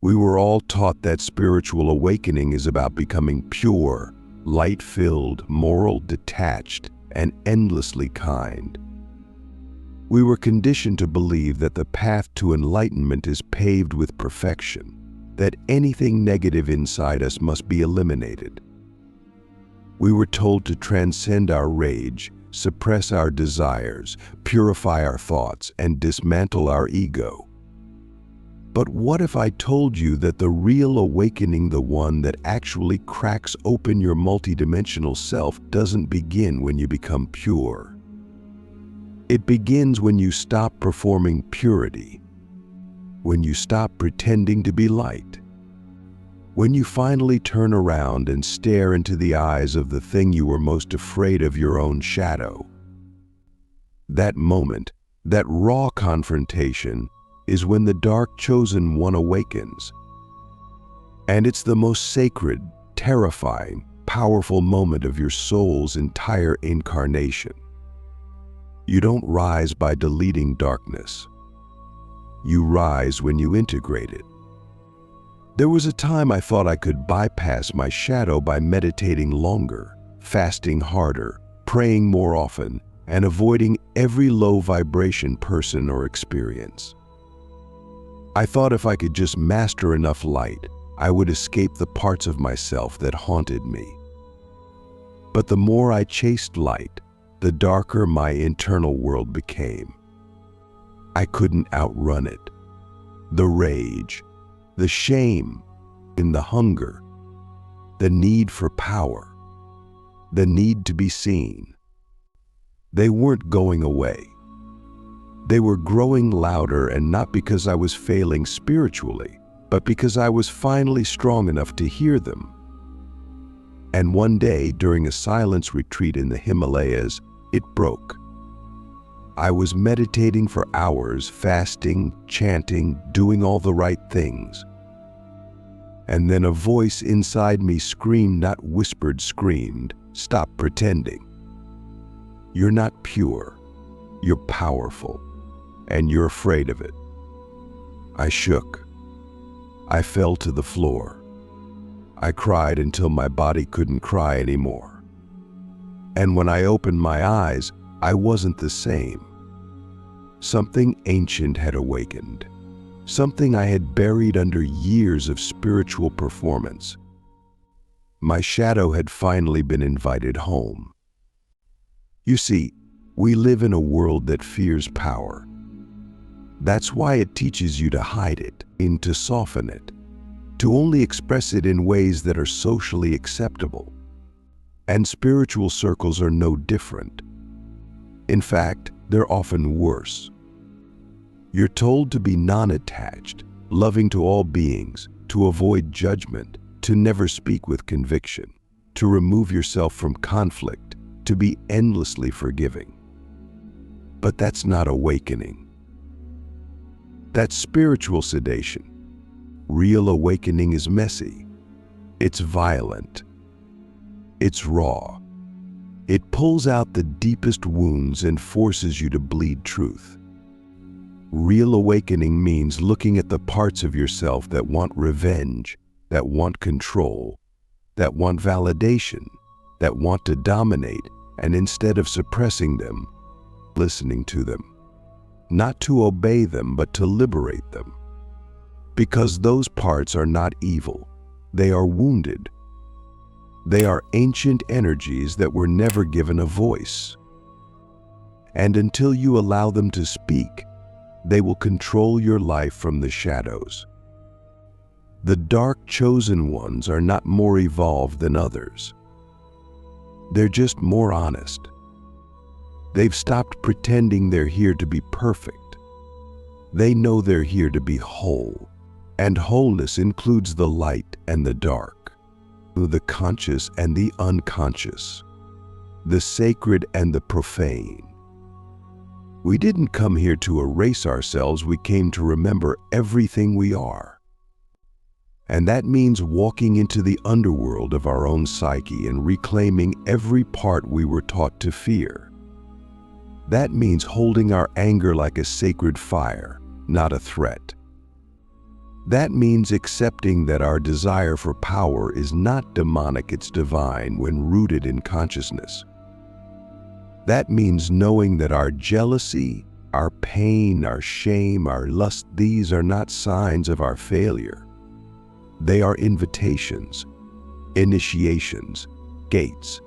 We were all taught that spiritual awakening is about becoming pure, light-filled, moral, detached, and endlessly kind. We were conditioned to believe that the path to enlightenment is paved with perfection, that anything negative inside us must be eliminated. We were told to transcend our rage, suppress our desires, purify our thoughts, and dismantle our ego. But what if I told you that the real awakening, the one that actually cracks open your multidimensional self, doesn't begin when you become pure? It begins when you stop performing purity, when you stop pretending to be light, when you finally turn around and stare into the eyes of the thing you were most afraid of, your own shadow. That moment, that raw confrontation, is when the dark chosen one awakens. And it's the most sacred, terrifying, powerful moment of your soul's entire incarnation. You don't rise by deleting darkness. You rise when you integrate it. There was a time I thought I could bypass my shadow by meditating longer, fasting harder, praying more often, and avoiding every low vibration person or experience. I thought if I could just master enough light, I would escape the parts of myself that haunted me. But the more I chased light, the darker my internal world became. I couldn't outrun it. The rage, the shame, and the hunger, the need for power, the need to be seen. They weren't going away. They were growing louder, and not because I was failing spiritually, but because I was finally strong enough to hear them. And one day, during a silence retreat in the Himalayas, it broke. I was meditating for hours, fasting, chanting, doing all the right things. And then a voice inside me screamed, not whispered, screamed, "Stop pretending. You're not pure. You're powerful. And you're afraid of it." I shook. I fell to the floor. I cried until my body couldn't cry anymore. And when I opened my eyes, I wasn't the same. Something ancient had awakened. Something I had buried under years of spiritual performance. My shadow had finally been invited home. You see, we live in a world that fears power. That's why it teaches you to hide it, and to soften it, to only express it in ways that are socially acceptable. And spiritual circles are no different. In fact, they're often worse. You're told to be non-attached, loving to all beings, to avoid judgment, to never speak with conviction, to remove yourself from conflict, to be endlessly forgiving. But that's not awakening. That's spiritual sedation. Real awakening is messy. It's violent. It's raw. It pulls out the deepest wounds and forces you to bleed truth. Real awakening means looking at the parts of yourself that want revenge, that want control, that want validation, that want to dominate, and instead of suppressing them, listening to them. Not to obey them, but to liberate them. Because those parts are not evil. They are wounded. They are ancient energies that were never given a voice. And until you allow them to speak, they will control your life from the shadows. The dark chosen ones are not more evolved than others. They're just more honest. They've stopped pretending they're here to be perfect. They know they're here to be whole, and wholeness includes the light and the dark, the conscious and the unconscious, the sacred and the profane. We didn't come here to erase ourselves, we came to remember everything we are. And that means walking into the underworld of our own psyche and reclaiming every part we were taught to fear. That means holding our anger like a sacred fire, not a threat. That means accepting that our desire for power is not demonic, it's divine when rooted in consciousness. That means knowing that our jealousy, our pain, our shame, our lust, these are not signs of our failure. They are invitations, initiations, gates.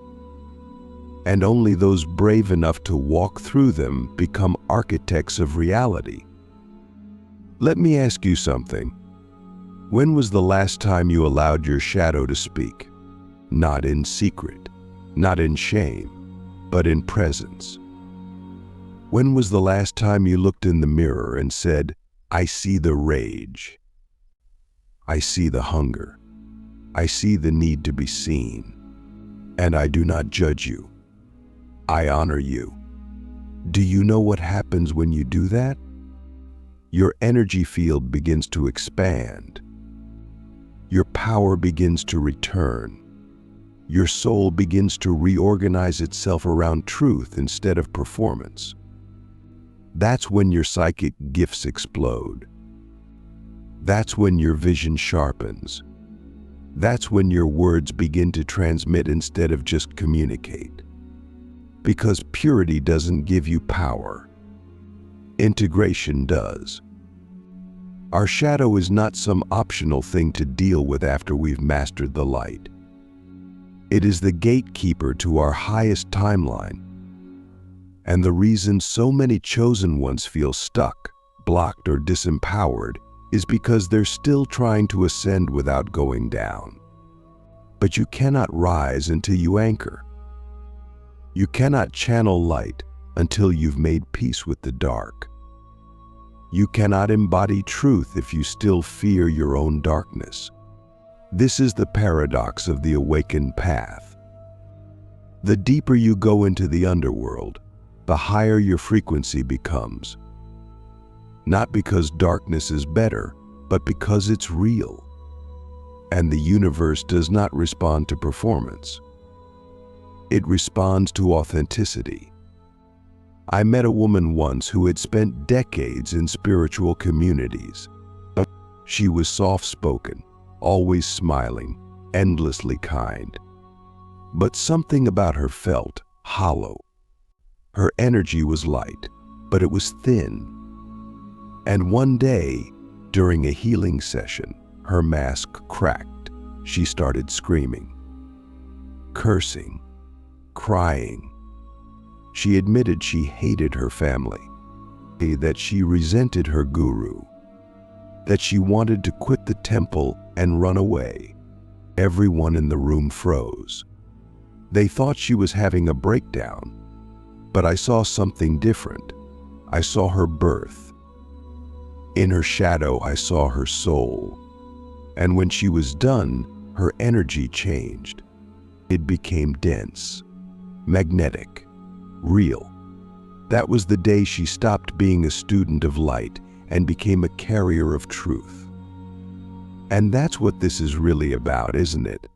And only those brave enough to walk through them become architects of reality. Let me ask you something. When was the last time you allowed your shadow to speak? Not in secret, not in shame, but in presence. When was the last time you looked in the mirror and said, I see the rage, I see the hunger, I see the need to be seen, and I do not judge you. I honor you. Do you know what happens when you do that? Your energy field begins to expand. Your power begins to return. Your soul begins to reorganize itself around truth instead of performance. That's when your psychic gifts explode. That's when your vision sharpens. That's when your words begin to transmit instead of just communicate. Because purity doesn't give you power. Integration does. Our shadow is not some optional thing to deal with after we've mastered the light. It is the gatekeeper to our highest timeline. And the reason so many chosen ones feel stuck, blocked, or disempowered is because they're still trying to ascend without going down. But you cannot rise until you anchor. You cannot channel light until you've made peace with the dark. You cannot embody truth if you still fear your own darkness. This is the paradox of the awakened path. The deeper you go into the underworld, the higher your frequency becomes. Not because darkness is better, but because it's real. And the universe does not respond to performance. It responds to authenticity. I met a woman once who had spent decades in spiritual communities. She was soft-spoken, always smiling, endlessly kind. But something about her felt hollow. Her energy was light, but it was thin. And one day, during a healing session, her mask cracked. She started screaming, cursing, crying. She admitted she hated her family, that she resented her guru, that she wanted to quit the temple and run away. Everyone in the room froze. They thought she was having a breakdown, but I saw something different. I saw her birth. In her shadow, I saw her soul. And when she was done, her energy changed. It became dense, magnetic, real. That was the day she stopped being a student of light and became a carrier of truth. And that's what this is really about, isn't it?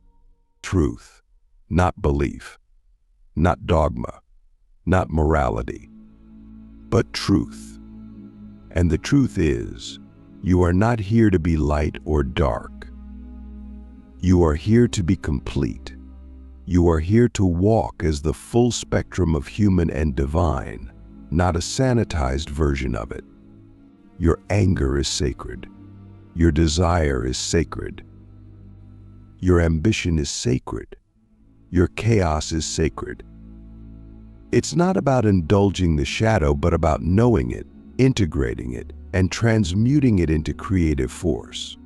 Truth, not belief, not dogma, not morality, but truth. And the truth is, you are not here to be light or dark. You are here to be complete. You are here to walk as the full spectrum of human and divine, not a sanitized version of it. Your anger is sacred. Your desire is sacred. Your ambition is sacred. Your chaos is sacred. It's not about indulging the shadow, but about knowing it, integrating it, and transmuting it into creative force.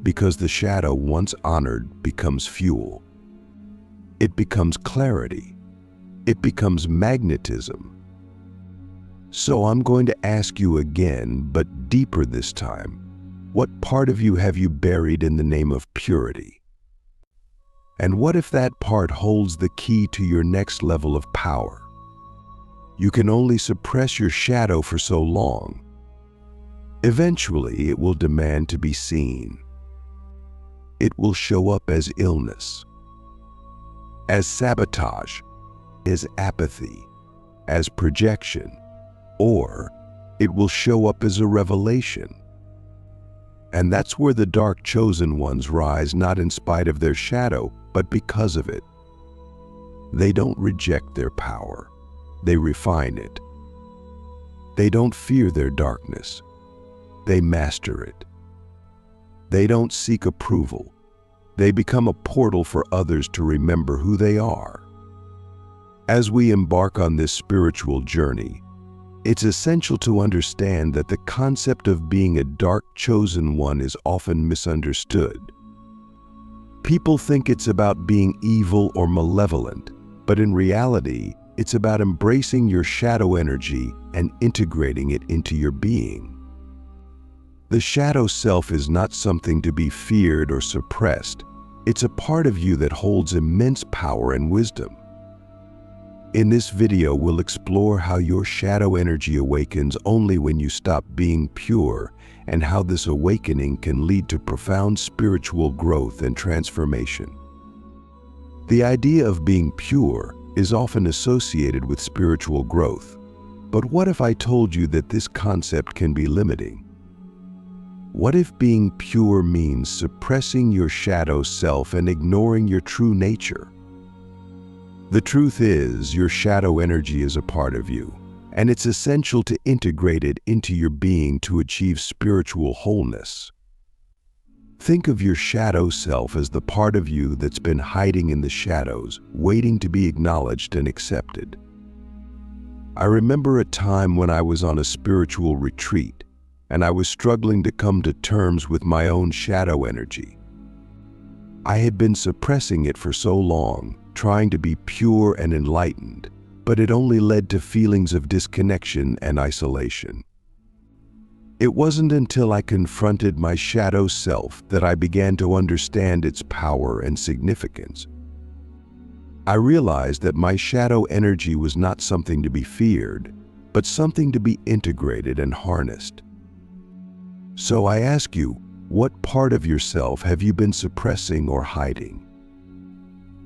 Because the shadow, once honored, becomes fuel. It becomes clarity. It becomes magnetism. So I'm going to ask you again, but deeper this time, what part of you have you buried in the name of purity? And what if that part holds the key to your next level of power? You can only suppress your shadow for so long. Eventually, it will demand to be seen. It will show up as illness, as sabotage, as apathy, as projection, or it will show up as a revelation. And that's where the dark chosen ones rise, not in spite of their shadow, but because of it. They don't reject their power. They refine it. They don't fear their darkness. They master it. They don't seek approval. They become a portal for others to remember who they are. As we embark on this spiritual journey, it's essential to understand that the concept of being a dark chosen one is often misunderstood. People think it's about being evil or malevolent, but in reality, it's about embracing your shadow energy and integrating it into your being. The shadow self is not something to be feared or suppressed. It's a part of you that holds immense power and wisdom. In this video, we'll explore how your shadow energy awakens only when you stop being pure, and how this awakening can lead to profound spiritual growth and transformation. The idea of being pure is often associated with spiritual growth. But what if I told you that this concept can be limiting? What if being pure means suppressing your shadow self and ignoring your true nature? The truth is, your shadow energy is a part of you, and it's essential to integrate it into your being to achieve spiritual wholeness. Think of your shadow self as the part of you that's been hiding in the shadows, waiting to be acknowledged and accepted. I remember a time when I was on a spiritual retreat, and I was struggling to come to terms with my own shadow energy. I had been suppressing it for so long, trying to be pure and enlightened, but it only led to feelings of disconnection and isolation. It wasn't until I confronted my shadow self that I began to understand its power and significance. I realized that my shadow energy was not something to be feared, but something to be integrated and harnessed. So I ask you, what part of yourself have you been suppressing or hiding?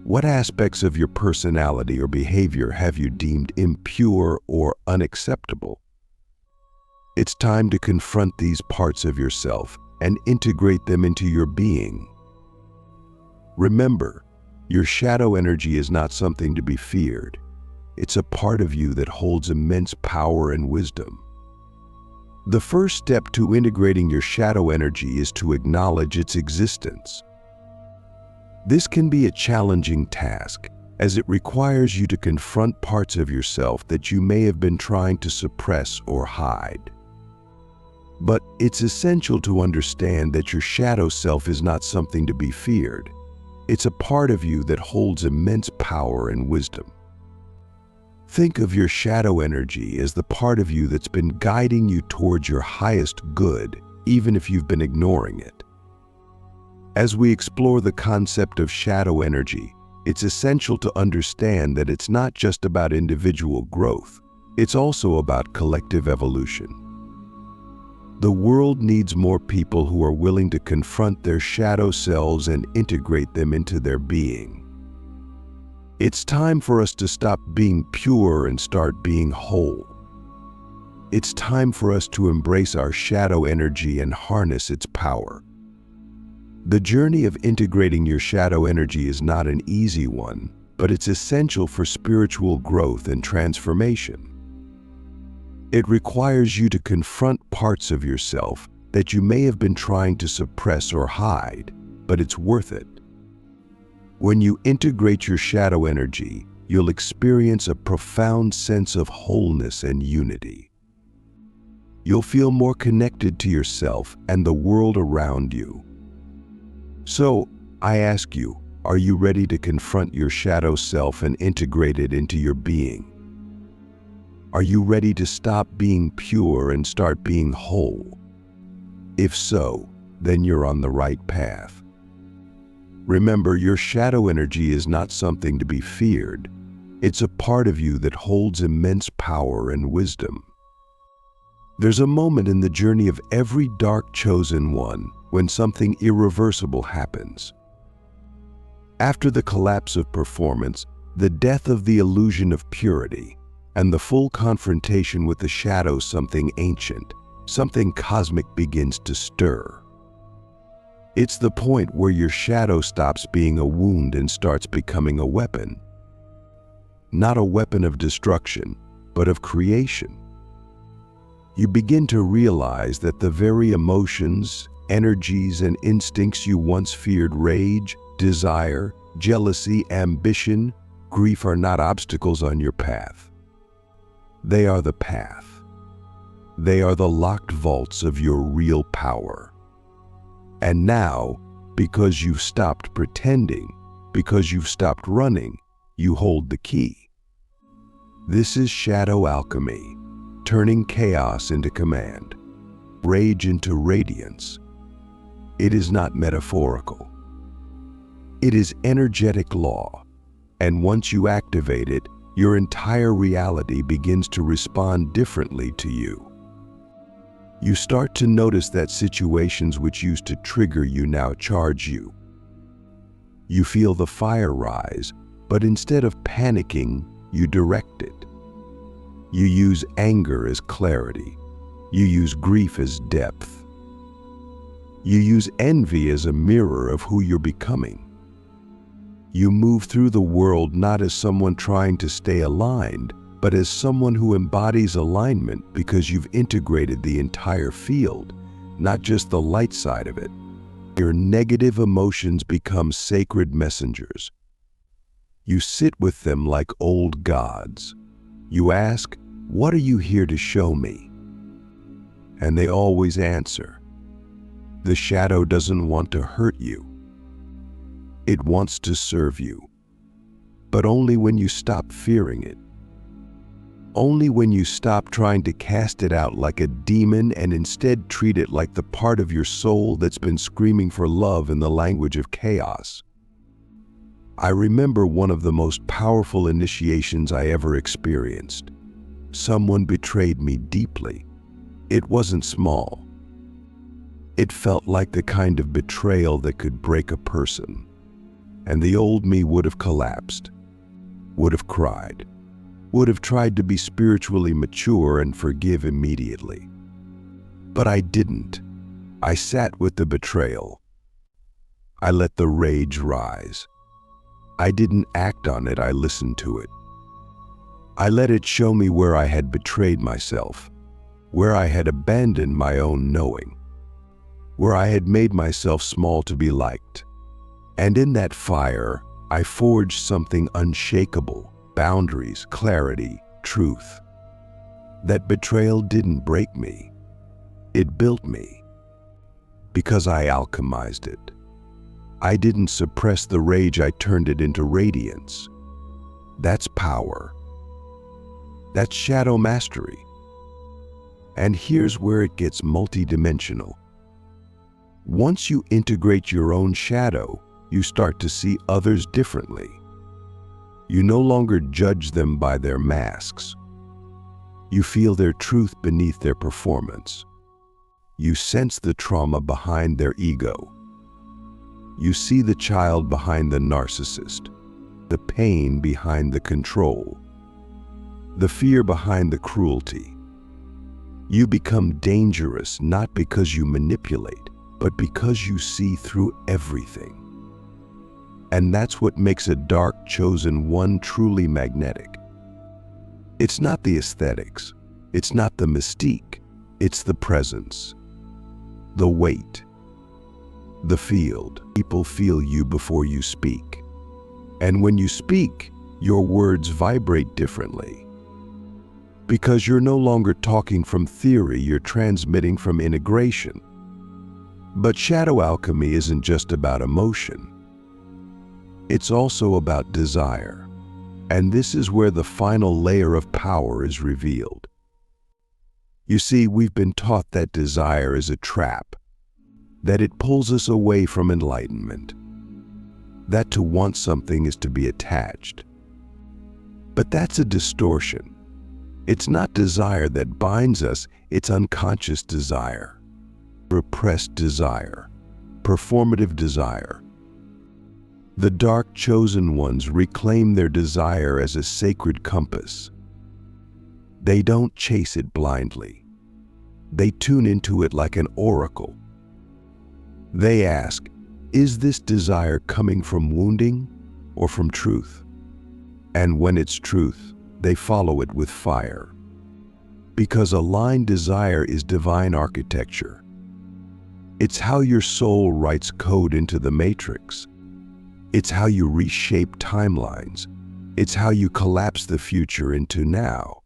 What aspects of your personality or behavior have you deemed impure or unacceptable? It's time to confront these parts of yourself and integrate them into your being. Remember, your shadow energy is not something to be feared. It's a part of you that holds immense power and wisdom. The first step to integrating your shadow energy is to acknowledge its existence. This can be a challenging task, as it requires you to confront parts of yourself that you may have been trying to suppress or hide. But it's essential to understand that your shadow self is not something to be feared. It's a part of you that holds immense power and wisdom. Think of your shadow energy as the part of you that's been guiding you towards your highest good, even if you've been ignoring it. As we explore the concept of shadow energy, it's essential to understand that it's not just about individual growth, it's also about collective evolution. The world needs more people who are willing to confront their shadow selves and integrate them into their being. It's time for us to stop being pure and start being whole. It's time for us to embrace our shadow energy and harness its power. The journey of integrating your shadow energy is not an easy one, but it's essential for spiritual growth and transformation. It requires you to confront parts of yourself that you may have been trying to suppress or hide, but it's worth it. When you integrate your shadow energy, you'll experience a profound sense of wholeness and unity. You'll feel more connected to yourself and the world around you. So, I ask you, are you ready to confront your shadow self and integrate it into your being? Are you ready to stop being pure and start being whole? If so, then you're on the right path. Remember, your shadow energy is not something to be feared. It's a part of you that holds immense power and wisdom. There's a moment in the journey of every dark chosen one when something irreversible happens. After the collapse of performance, the death of the illusion of purity, and the full confrontation with the shadow, something ancient, something cosmic begins to stir. It's the point where your shadow stops being a wound and starts becoming a weapon. Not a weapon of destruction, but of creation. You begin to realize that the very emotions, energies, and instincts you once feared, rage, desire, jealousy, ambition, grief, are not obstacles on your path. They are the path. They are the locked vaults of your real power. And now, because you've stopped pretending, because you've stopped running, you hold the key. This is shadow alchemy, turning chaos into command, rage into radiance. It is not metaphorical. It is energetic law, and once you activate it, your entire reality begins to respond differently to you. You start to notice that situations which used to trigger you now charge you. You feel the fire rise, but instead of panicking, you direct it. You use anger as clarity. You use grief as depth. You use envy as a mirror of who you're becoming. You move through the world not as someone trying to stay aligned, but as someone who embodies alignment because you've integrated the entire field, not just the light side of it. Your negative emotions become sacred messengers. You sit with them like old gods. You ask, "What are you here to show me?" And they always answer, "The shadow doesn't want to hurt you. It wants to serve you." But only when you stop fearing it. Only when you stop trying to cast it out like a demon and instead treat it like the part of your soul that's been screaming for love in the language of chaos. I remember one of the most powerful initiations I ever experienced. Someone betrayed me deeply. It wasn't small. It felt like the kind of betrayal that could break a person. And the old me would have collapsed, would have cried, would have tried to be spiritually mature and forgive immediately. But I didn't. I sat with the betrayal. I let the rage rise. I didn't act on it, I listened to it. I let it show me where I had betrayed myself, where I had abandoned my own knowing, where I had made myself small to be liked. And in that fire, I forged something unshakable: boundaries, clarity, truth. That betrayal didn't break me. It built me. Because I alchemized it. I didn't suppress the rage, I turned it into radiance. That's power. That's shadow mastery. And here's where it gets multidimensional. Once you integrate your own shadow, you start to see others differently. You no longer judge them by their masks. You feel their truth beneath their performance. You sense the trauma behind their ego. You see the child behind the narcissist, the pain behind the control, the fear behind the cruelty. You become dangerous not because you manipulate, but because you see through everything. And that's what makes a dark chosen one truly magnetic. It's not the aesthetics, it's not the mystique, it's the presence, the weight, the field. People feel you before you speak. And when you speak, your words vibrate differently. Because you're no longer talking from theory, you're transmitting from integration. But shadow alchemy isn't just about emotion. It's also about desire. And this is where the final layer of power is revealed. You see, we've been taught that desire is a trap, that it pulls us away from enlightenment, that to want something is to be attached. But that's a distortion. It's not desire that binds us, it's unconscious desire, repressed desire, performative desire. The dark chosen ones reclaim their desire as a sacred compass. They don't chase it blindly. They tune into it like an oracle. They ask, is this desire coming from wounding or from truth? And when it's truth, they follow it with fire. Because aligned desire is divine architecture. It's how your soul writes code into the matrix. It's how you reshape timelines. It's how you collapse the future into now.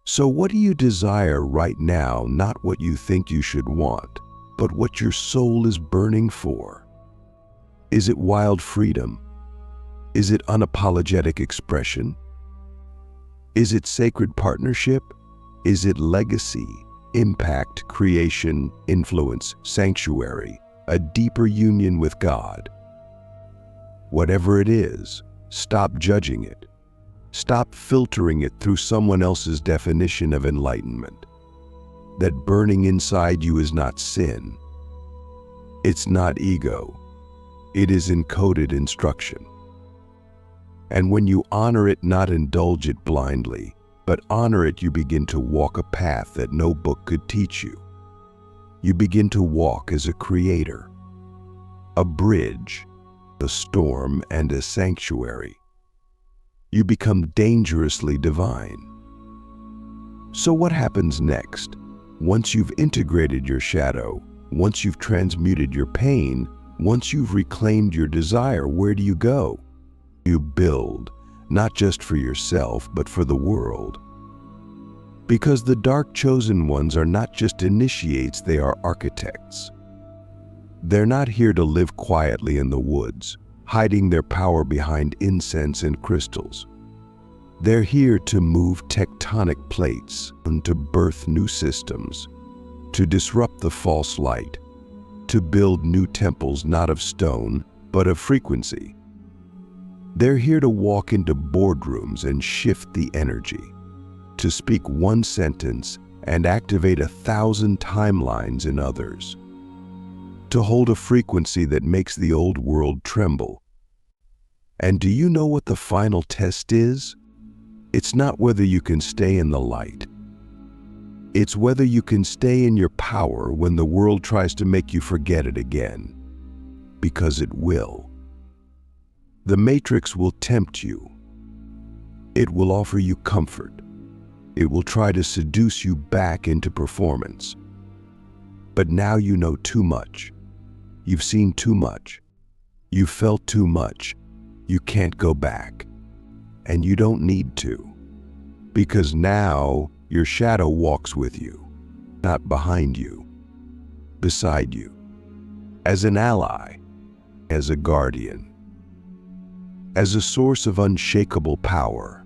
So what do you desire right now? Not what you think you should want, but what your soul is burning for. Is it wild freedom? Is it unapologetic expression? Is it sacred partnership? Is it legacy, impact, creation, influence, sanctuary, a deeper union with God? Whatever it is, stop judging it. Stop filtering it through someone else's definition of enlightenment. That burning inside you is not sin. It's not ego. It is encoded instruction. And when you honor it, not indulge it blindly, but honor it, you begin to walk a path that no book could teach you. You begin to walk as a creator, a bridge, a storm, and a sanctuary. You become dangerously divine. So what happens next? Once you've integrated your shadow, once you've transmuted your pain, once you've reclaimed your desire, where do you go? You build, not just for yourself, but for the world. Because the dark chosen ones are not just initiates, they are architects. They're not here to live quietly in the woods, hiding their power behind incense and crystals. They're here to move tectonic plates and to birth new systems, to disrupt the false light, to build new temples not of stone, but of frequency. They're here to walk into boardrooms and shift the energy, to speak one sentence and activate 1,000 timelines in others, to hold a frequency that makes the old world tremble. And do you know what the final test is? It's not whether you can stay in the light. It's whether you can stay in your power when the world tries to make you forget it again. Because it will. The matrix will tempt you. It will offer you comfort. It will try to seduce you back into performance. But now you know too much. You've seen too much. You've felt too much. You can't go back. And you don't need to. Because now your shadow walks with you, not behind you, beside you, as an ally, as a guardian, as a source of unshakable power.